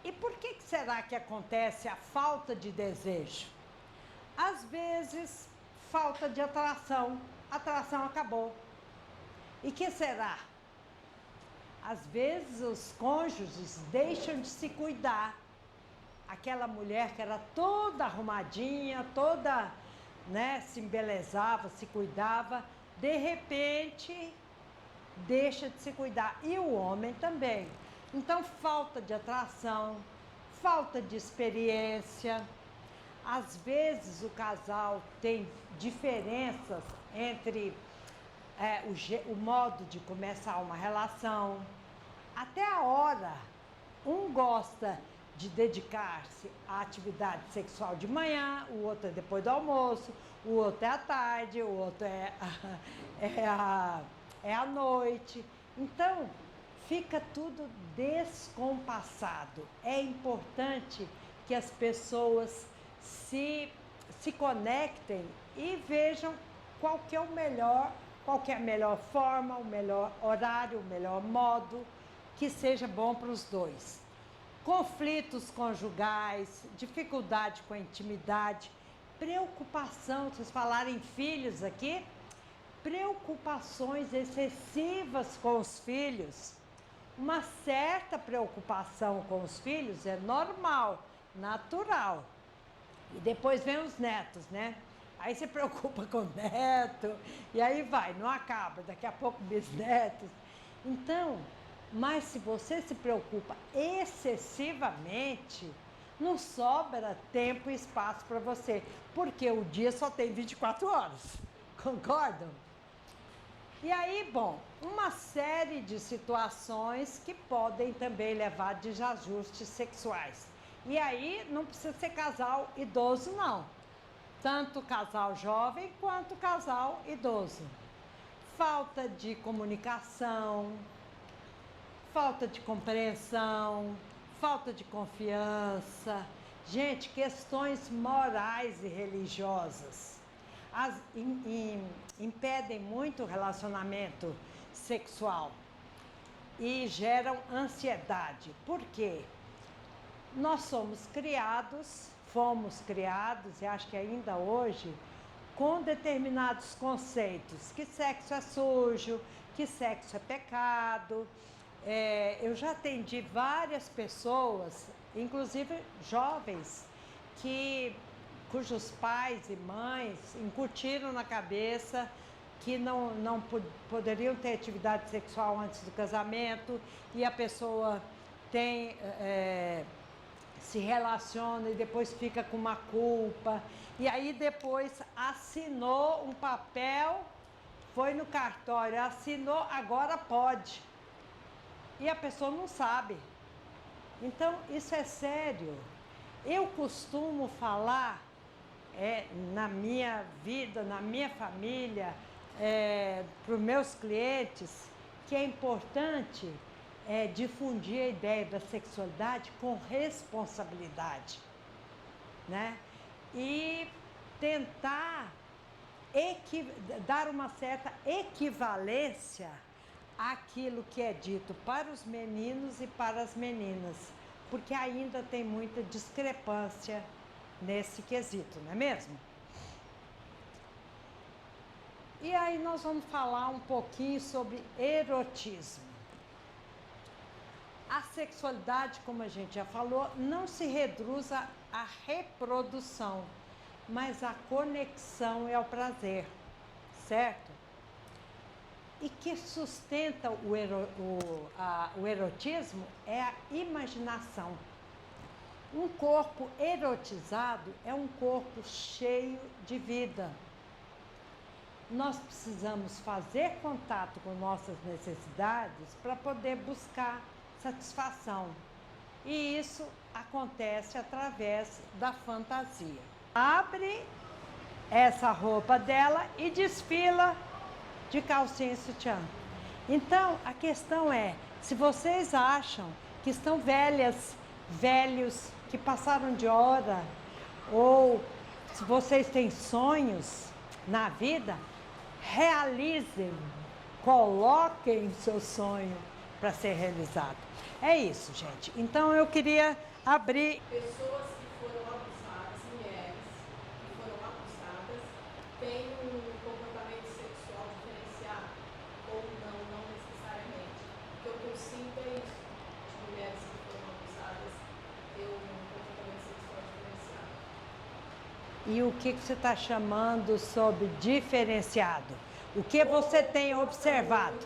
E por que será que acontece a falta de desejo? Às vezes, falta de atração. A atração acabou. E que será? Às vezes os cônjuges deixam de se cuidar. Aquela mulher que era toda arrumadinha, toda, se embelezava, se cuidava, de repente deixa de se cuidar. E o homem também. Então, falta de atração, falta de experiência. Às vezes o casal tem diferenças entre o modo de começar uma relação, até a hora Um gosta de dedicar-se à atividade sexual de manhã, o outro é depois do almoço, o outro é à tarde, o outro é à noite. Então, fica tudo descompassado. É importante que as pessoas se conectem e vejam qual que é a melhor forma, o melhor horário, o melhor modo que seja bom para os dois. Conflitos conjugais, dificuldade com a intimidade, preocupação, vocês falaram em filhos aqui, preocupações excessivas com os filhos. Uma certa preocupação com os filhos é normal, natural. E depois vem os netos, né? Aí você preocupa com o neto, e aí vai, não acaba, daqui a pouco bisnetos. Então, mas se você se preocupa excessivamente, não sobra tempo e espaço para você, porque o dia só tem 24 horas, concordam? E aí, bom, uma série de situações que podem também levar a desajustes sexuais. E aí não precisa ser casal idoso, não. Tanto casal jovem quanto casal idoso. Falta de comunicação, falta de compreensão, falta de confiança. Gente, questões morais e religiosas impedem muito o relacionamento sexual e geram ansiedade. Por quê? Nós fomos criados, e acho que ainda hoje, com determinados conceitos, que sexo é sujo, que sexo é pecado. Eu já atendi várias pessoas, inclusive jovens, cujos pais e mães incutiram na cabeça que não poderiam ter atividade sexual antes do casamento, e a pessoa se relaciona e depois fica com uma culpa, e aí depois assinou um papel, foi no cartório, assinou, agora pode. E a pessoa não sabe. Então, isso é sério. Eu costumo falar, na minha vida, na minha família, para os meus clientes, que é importante difundir a ideia da sexualidade com responsabilidade, né? E tentar dar uma certa equivalência àquilo que é dito para os meninos e para as meninas, porque ainda tem muita discrepância nesse quesito, não é mesmo? E aí nós vamos falar um pouquinho sobre erotismo. A sexualidade, como a gente já falou, não se reduz à reprodução, mas à conexão e ao prazer, certo? E que sustenta o erotismo é a imaginação. Um corpo erotizado é um corpo cheio de vida. Nós precisamos fazer contato com nossas necessidades para poder buscar satisfação. E isso acontece através da fantasia. Abre essa roupa dela e desfila de calcinha e sutiã. Então, a questão é, se vocês acham que estão velhos, que passaram de hora, ou se vocês têm sonhos na vida, realizem, coloquem o seu sonho para ser realizado. É isso, gente. Então, eu queria abrir... Pessoas que foram abusadas, mulheres que foram abusadas, têm um comportamento sexual diferenciado ou não necessariamente. O que eu sinto é isso, de mulheres que foram abusadas ter um comportamento sexual diferenciado. E o que você está chamando sobre diferenciado? O que você tem observado?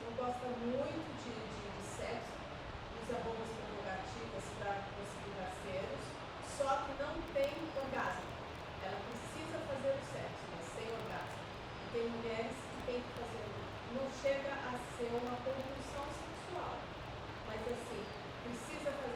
Não gosta muito de sexo, usa bombas prerrogativas para conseguir parceiros, só que não tem orgasmo. Ela precisa fazer o sexo, mas sem orgasmo. E tem mulheres que têm que fazer, não chega a ser uma compulsão sexual, mas assim, precisa fazer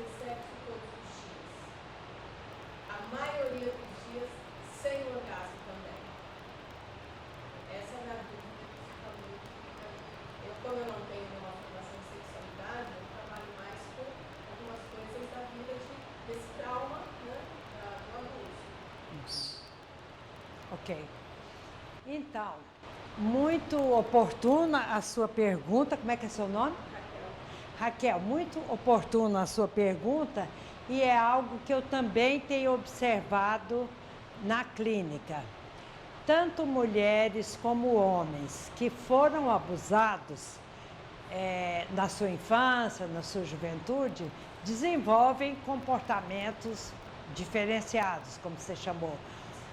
Ok. Então, muito oportuna a sua pergunta. Como é que é seu nome? Raquel, muito oportuna a sua pergunta e é algo que eu também tenho observado na clínica. Tanto mulheres como homens que foram abusados na sua infância, na sua juventude, desenvolvem comportamentos diferenciados, como você chamou,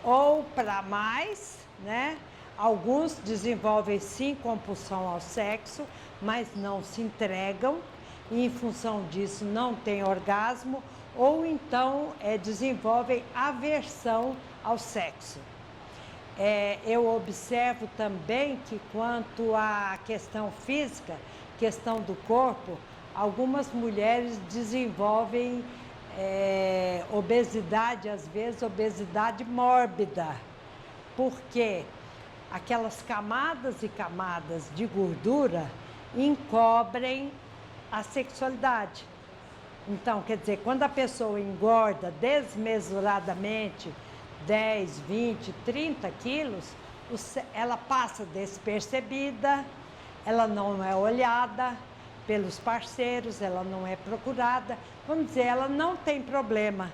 ou para mais, né? Alguns desenvolvem sim compulsão ao sexo, mas não se entregam e em função disso não tem orgasmo, ou então desenvolvem aversão ao sexo. Eu observo também que quanto à questão física, questão do corpo, algumas mulheres desenvolvem obesidade, às vezes obesidade mórbida, porque aquelas camadas e camadas de gordura encobrem a sexualidade. Então, quer dizer, quando a pessoa engorda desmesuradamente 10, 20, 30 quilos, ela passa despercebida, ela não é olhada pelos parceiros, ela não é procurada. Vamos dizer, ela não tem problema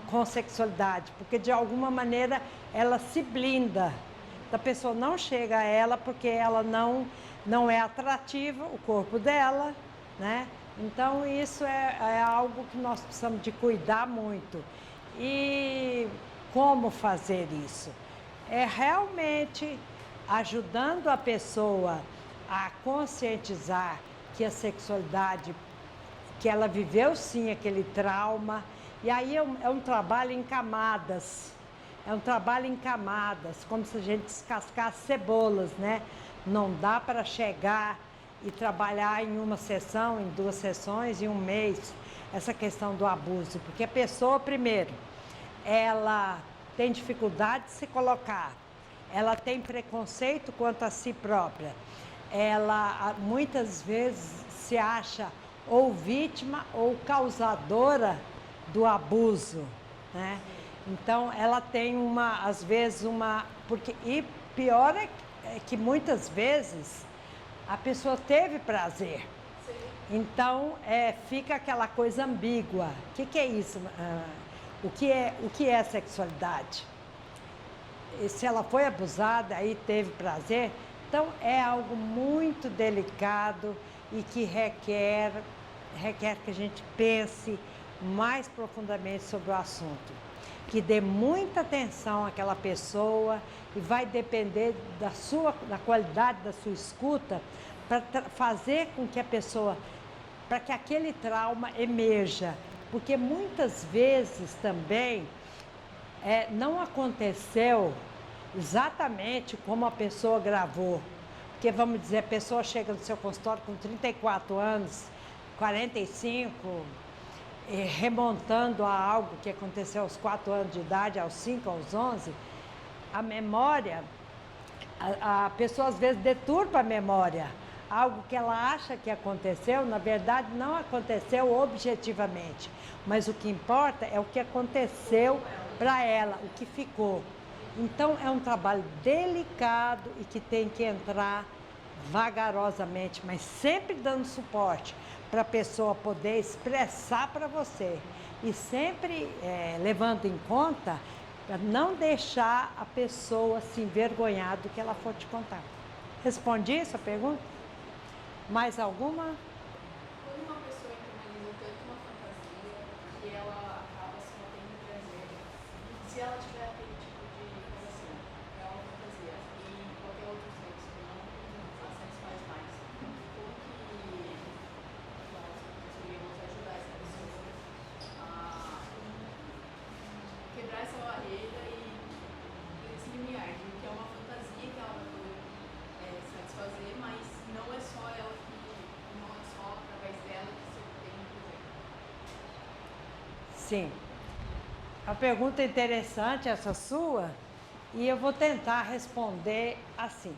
com sexualidade, porque de alguma maneira ela se blinda. A pessoa não chega a ela porque ela não é atrativa, o corpo dela, né? Então isso é algo que nós precisamos de cuidar muito. E como fazer isso? É realmente ajudando a pessoa a conscientizar que a sexualidade, que ela viveu sim aquele trauma, e aí é um trabalho em camadas. É um trabalho em camadas, como se a gente descascasse cebolas, né? Não dá para chegar e trabalhar em uma sessão, em 2 sessões, em um mês, essa questão do abuso. Porque a pessoa, primeiro, ela tem dificuldade de se colocar, ela tem preconceito quanto a si própria, ela muitas vezes se acha ou vítima ou causadora do abuso, né? Então, ela tem às vezes e pior é que muitas vezes a pessoa teve prazer. Sim. Então, fica aquela coisa ambígua. O que é isso? O que é sexualidade? E se ela foi abusada, aí teve prazer. Então, é algo muito delicado e que requer que a gente pense mais profundamente sobre o assunto. Que dê muita atenção àquela pessoa e vai depender da qualidade da sua escuta para fazer com que a pessoa, para que aquele trauma emerja. Porque muitas vezes também não aconteceu exatamente como a pessoa gravou. Porque, vamos dizer, a pessoa chega no seu consultório com 34 anos, 45, remontando a algo que aconteceu aos 4 anos de idade, aos 5, aos 11, a memória, a pessoa às vezes deturpa a memória. Algo que ela acha que aconteceu, na verdade não aconteceu objetivamente. Mas o que importa é o que aconteceu para ela, o que ficou. Então é um trabalho delicado e que tem que entrar vagarosamente, mas sempre dando suporte para a pessoa poder expressar para você. E sempre levando em conta para não deixar a pessoa se envergonhar do que ela for te contar. Respondi essa pergunta? Mais alguma? Quando uma pessoa internaliza tanto uma fantasia que ela acaba se mantendo prazer, se ela tiver aquele tipo de relação, é uma fantasia, e qualquer outro sexo, não satisfaz mais, como que nós conseguimos ajudar essa pessoa a quebrar essa barreira e esse limiar de que é uma fantasia que ela vai poder satisfazer, mas não é só ela que, não é só através dela que você tem prazer. Sim. A pergunta é interessante essa sua, e eu vou tentar responder assim.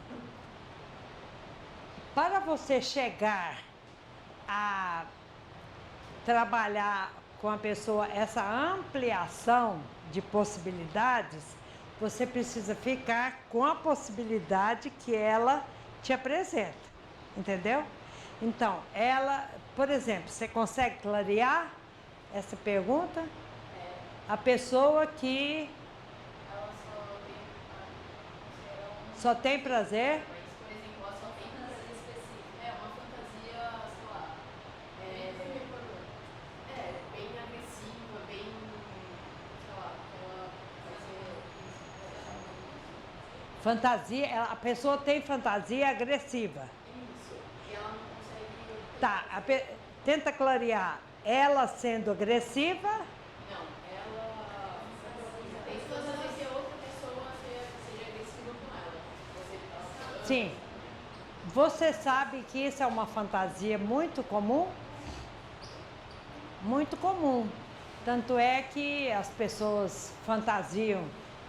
Para você chegar a trabalhar com a pessoa essa ampliação de possibilidades, você precisa ficar com a possibilidade que ela te apresenta, entendeu? Então, ela, por exemplo, você consegue clarear essa pergunta? A pessoa que Ela só tem prazer, Por exemplo, ela só tem fantasia específica. É uma fantasia, sei lá, bem agressiva, bem, sei lá, ela vai ser fantasia, a pessoa tem fantasia agressiva. isso. E ela não consegue. Tá, tenta clarear. Ela sendo agressiva, Não, ela tem fantasia que a outra pessoa seja agressiva com ela. Você tá. sim. Você sabe que isso é uma fantasia muito comum? Muito comum. Tanto é que as pessoas fantasiam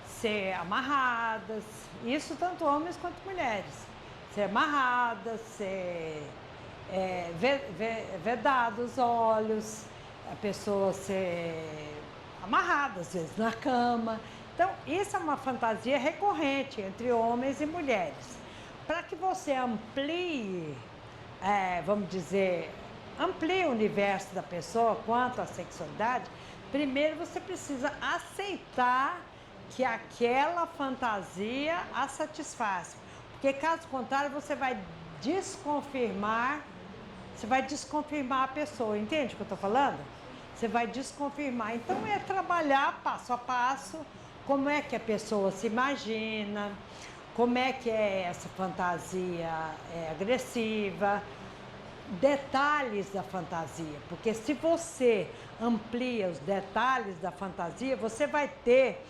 ser amarradas, isso tanto homens quanto mulheres. Ser amarradas, ser vedados os olhos, a pessoa ser amarrada, às vezes, na cama. Então, isso é uma fantasia recorrente entre homens e mulheres. Para que você amplie, vamos dizer, amplie o universo da pessoa quanto à sexualidade, primeiro você precisa aceitar que aquela fantasia a satisfaz. Porque caso contrário, você vai desconfirmar a pessoa, entende o que eu estou falando? Você vai desconfirmar. Então é trabalhar passo a passo como é que a pessoa se imagina, como é que é essa fantasia agressiva, detalhes da fantasia, porque se você amplia os detalhes da fantasia, você vai ter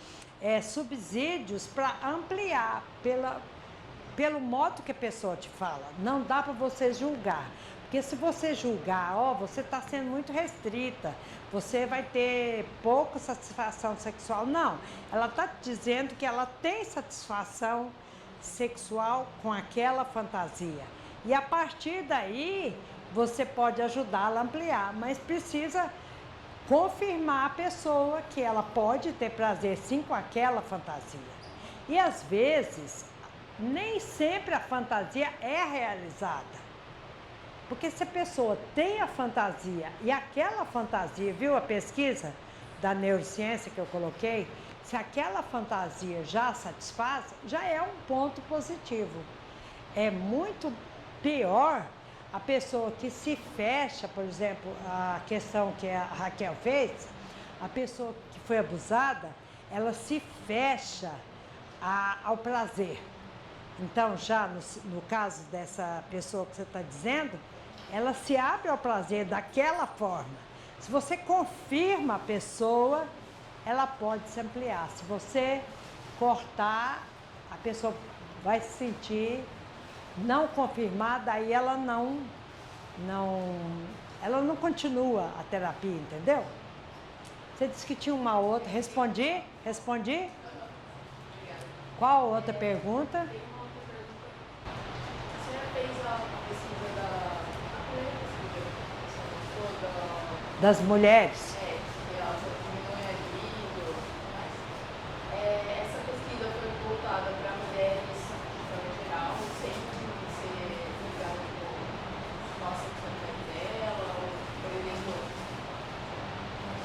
subsídios para ampliar pelo modo que a pessoa te fala. Não dá para você julgar, porque se você julgar, você está sendo muito restrita, você vai ter pouca satisfação sexual. Não, ela está dizendo que ela tem satisfação sexual com aquela fantasia. E a partir daí, você pode ajudá-la a ampliar, mas precisa confirmar a pessoa que ela pode ter prazer sim com aquela fantasia. E às vezes, nem sempre a fantasia é realizada. Porque se a pessoa tem a fantasia e aquela fantasia, viu a pesquisa da neurociência que eu coloquei? Se aquela fantasia já satisfaz, já é um ponto positivo. É muito pior a pessoa que se fecha, por exemplo, a questão que a Raquel fez, a pessoa que foi abusada, ela se fecha ao prazer. Então, já no caso dessa pessoa que você está dizendo, ela se abre ao prazer daquela forma. Se você confirma a pessoa, ela pode se ampliar. Se você cortar, a pessoa vai se sentir não confirmada, aí ela não continua a terapia, entendeu? Você disse que tinha uma outra. Respondi? Qual outra pergunta? A senhora fez a pesquisa Das mulheres. que ela não é lido, mas essa pesquisa foi voltada para mulheres de forma geral, sem ser ligada com a sexualidade dela, ou, por exemplo,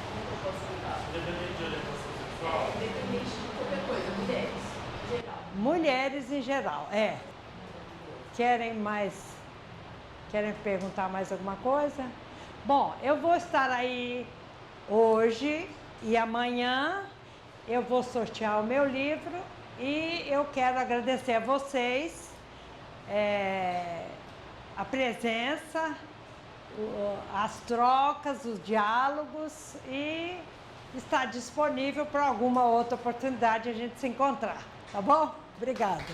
como eu posso explicar? Independente de orientação sexual? Independente de qualquer coisa, mulheres, em geral. Mulheres em geral, Querem perguntar mais alguma coisa? Bom, eu vou estar aí hoje e amanhã eu vou sortear o meu livro e eu quero agradecer a vocês a presença, as trocas, os diálogos e estar disponível para alguma outra oportunidade a gente se encontrar, tá bom? Obrigada.